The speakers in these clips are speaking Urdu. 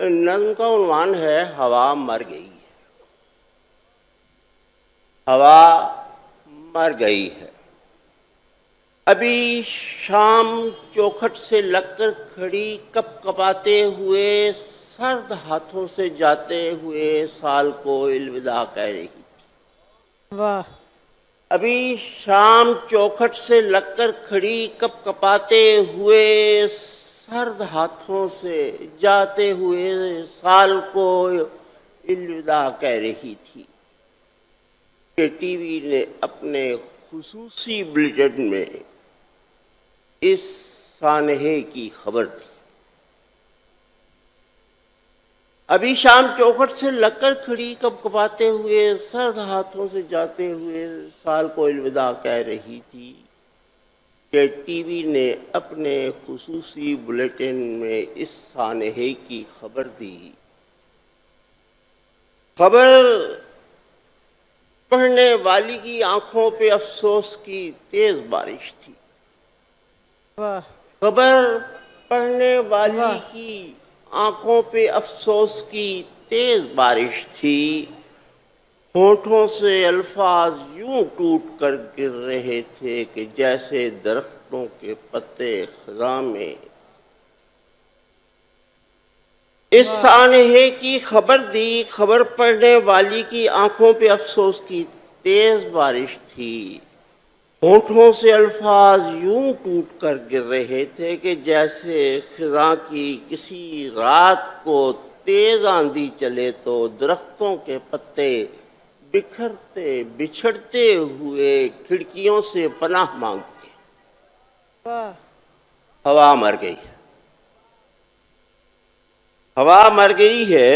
نظم کا عنوان ہے ہوا مر گئی ہے۔ ہوا مر گئی ہے، ابھی شام چوکھٹ سے لگ کر کھڑی، کپ کپاتے ہوئے سرد ہاتھوں سے جاتے ہوئے سال کو الوداع کہہ رہی تھی۔ واہ! ابھی شام چوکھٹ سے لگ کر کھڑی، کپ کپاتے ہوئے سرد ہاتھوں سے جاتے ہوئے سال کو الوداع کہہ رہی تھی کہ ٹی وی نے اپنے خصوصی بلیٹن میں اس سانحے کی خبر دی۔ ابھی شام چوکھٹ سے لگ کر کھڑی، کپ کپاتے ہوئے سرد ہاتھوں سے جاتے ہوئے سال کو الوداع کہہ رہی تھی کہ ٹی وی نے اپنے خصوصی بلیٹن میں اس سانحے کی خبر دی۔ خبر پڑھنے والی کی آنکھوں پہ افسوس کی تیز بارش تھی۔ واہ! خبر پڑھنے والی واہ! کی آنکھوں پہ افسوس کی تیز بارش تھی، ہونٹوں سے الفاظ یوں ٹوٹ کر گر رہے تھے کہ جیسے درختوں کے پتے خزاں میں۔ اس واہ! سانحے کی خبر دی، خبر پڑھنے والی کی آنکھوں پہ افسوس کی تیز بارش تھی، ہونٹوں سے الفاظ یوں ٹوٹ کر گر رہے تھے کہ جیسے خزاں کی کسی رات کو تیز آندھی چلے تو درختوں کے پتے بکھرتے بچھڑتے ہوئے کھڑکیوں سے پناہ مانگتے۔ واہ! ہوا مر گئی ہے، ہوا مر گئی ہے،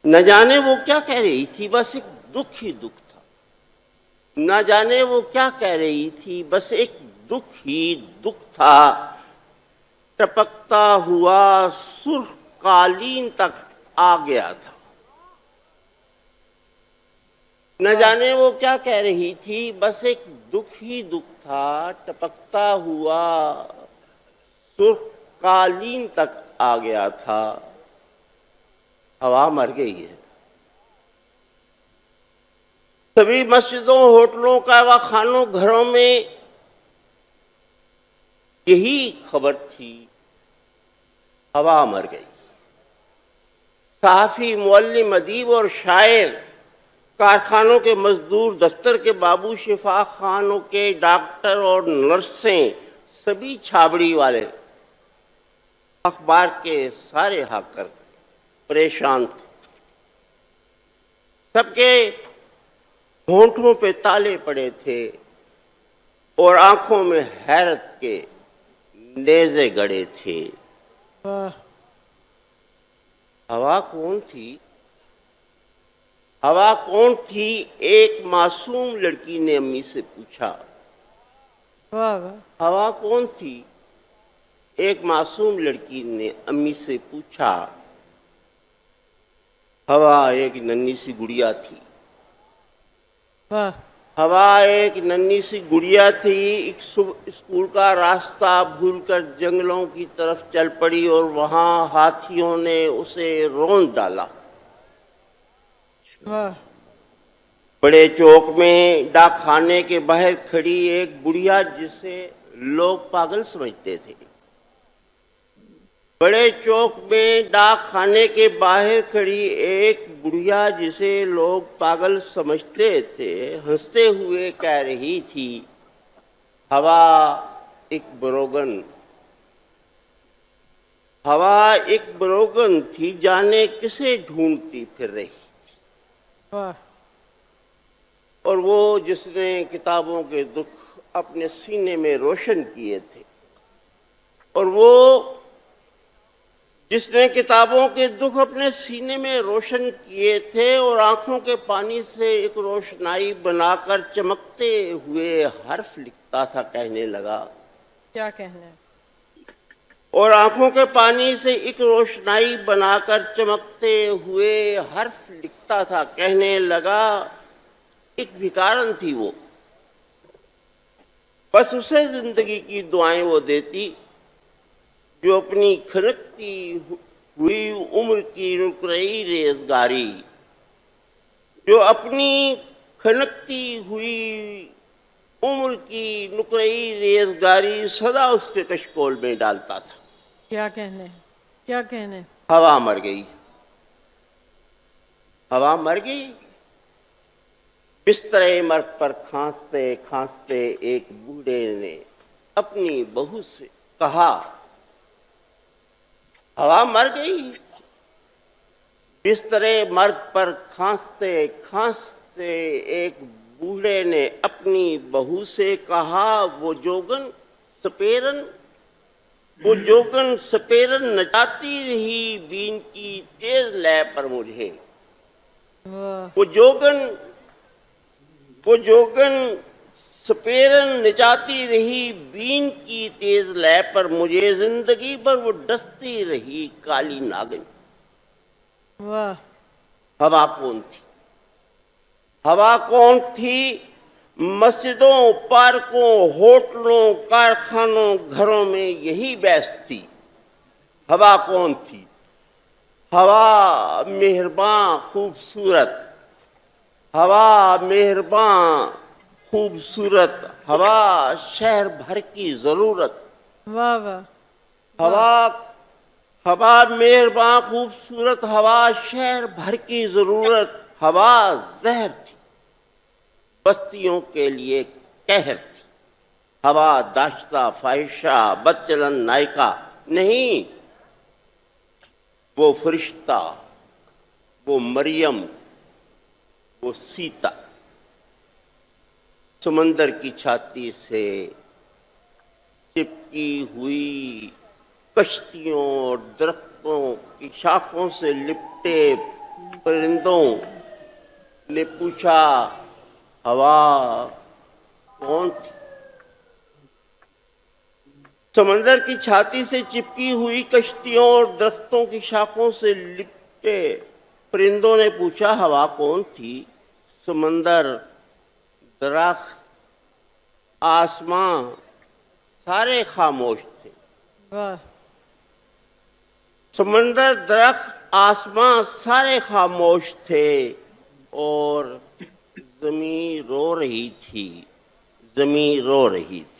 نہ جانے وہ کیا کہہ رہی تھی، بس ایک دکھ ہی دکھ تھا۔ نہ جانے وہ کیا کہہ رہی تھی، بس ایک دکھ ہی دکھ تھا۔ ٹپکتا ہوا سرخ قالین تک آ گیا تھا۔ نہ جانے وہ کیا کہہ رہی تھی، بس ایک دکھ ہی دکھ تھا۔ ٹپکتا ہوا سرخ قالین تک آ گیا تھا۔ ہوا مر گئی ہے۔ سبھی مسجدوں، ہوٹلوں، قہوہ خانوں، گھروں میں یہی خبر تھی، ہوا مر گئی۔ صحافی، معلم، ادیب اور شاعر، کارخانوں کے مزدور، دفتر کے بابو، شفا خانوں کے ڈاکٹر اور نرسیں، سبھی چھابڑی والے اخبار کے سارے ہاکر پریشان تھے۔ سب کے ہونٹوں پہ تالے پڑے تھے اور آنکھوں میں حیرت کے نیزے گڑے تھے۔ واہ! ہوا کون تھی؟ ہوا کون تھی؟ ایک معصوم لڑکی نے امی سے پوچھا۔ واہ! واہ! ہوا کون تھی؟ ایک معصوم لڑکی نے امی سے پوچھا۔ ہوا ایک ننھی سی گڑیا تھی۔ واہ! ہوا ایک ننھی سی گڑیا تھی، ایک اسکول کا راستہ بھول کر جنگلوں کی طرف چل پڑی اور وہاں ہاتھیوں نے اسے روند ڈالا۔ واہ! بڑے چوک میں ڈاک خانے کے باہر کھڑی ایک بڑھیا جسے لوگ پاگل سمجھتے تھے۔ بڑے چوک میں ڈاک خانے کے باہر کھڑی ایک بڑھیا جسے لوگ پاگل سمجھتے تھے، ہنستے ہوئے کہہ رہی تھی، ہوا ایک بروگن، ہوا ایک بروگن تھی، جانے کسے ڈھونڈتی پھر رہی تھی۔ واہ! اور وہ جس نے کتابوں کے دکھ اپنے سینے میں روشن کیے تھے، اور وہ جس نے کتابوں کے دکھ اپنے سینے میں روشن کیے تھے اور آنکھوں کے پانی سے ایک روشنائی بنا کر چمکتے ہوئے حرف لکھتا تھا، کہنے لگا۔ کیا کہنا ہے؟ اور آنکھوں کے پانی سے ایک روشنائی بنا کر چمکتے ہوئے حرف لکھتا تھا، کہنے لگا، ایک بھکارن تھی وہ، بس اسے زندگی کی دعائیں وہ دیتی جو اپنی کھنکتی ہوئی عمر کی نکرئی ریزگاری، جو اپنی کھنکتی ہوئی عمر کی نکرئی ریزگاری سدا اس کے کشکول میں ڈالتا تھا۔ کیا کہنے ہیں، کیا کہنے ہیں۔ ہوا مر گئی، ہوا مر گئی۔ بستر مرگ پر کھانستے کھانستے ایک بوڑھے نے اپنی بہو سے کہا، ہوا مر گئی۔ بستر مرگ پر کھانستے کھانستے ایک بوڑھے نے اپنی بہو سے کہا، وہ جوگن سپیرن نچاتی رہی بین کی تیز لے پر مجھے۔ واہ وہ جوگن سپیرن نچاتی رہی بین کی تیز لے پر مجھے، زندگی بھر وہ ڈستی رہی کالی ناگن۔ واہ ہوا کون تھی؟ ہوا کون تھی؟ مسجدوں، پارکوں، ہوٹلوں، کارخانوں، گھروں میں یہی بیس تھی۔ ہوا کون تھی؟ ہوا مہرباں خوبصورت، ہوا مہرباں خوبصورت، ہوا شہر بھر کی ضرورت۔ واہ واہ ہوا مہرباں خوبصورت، ہوا شہر بھر کی ضرورت، ہوا زہر تھی، بستیوں کے لیے قہر تھی۔ ہوا داشتہ فاحشہ بدچلن نائکہ نہیں، وہ فرشتہ، وہ مریم، وہ سیتا۔ سمندر کی چھاتی سے چپکی ہوئی کشتیوں اور درختوں کی شاخوں سے لپٹے پرندوں نے پوچھا، ہوا کون تھی؟ سمندر کی چھاتی سے چپکی ہوئی کشتیوں اور درختوں کی شاخوں سے لپٹے پرندوں نے پوچھا، ہوا کون تھی؟ سمندر، درخت، آسمان سارے خاموش تھے۔ واہ سمندر، درخت، آسمان سارے خاموش تھے، اور زمین رو رہی تھی، زمین رو رہی تھی۔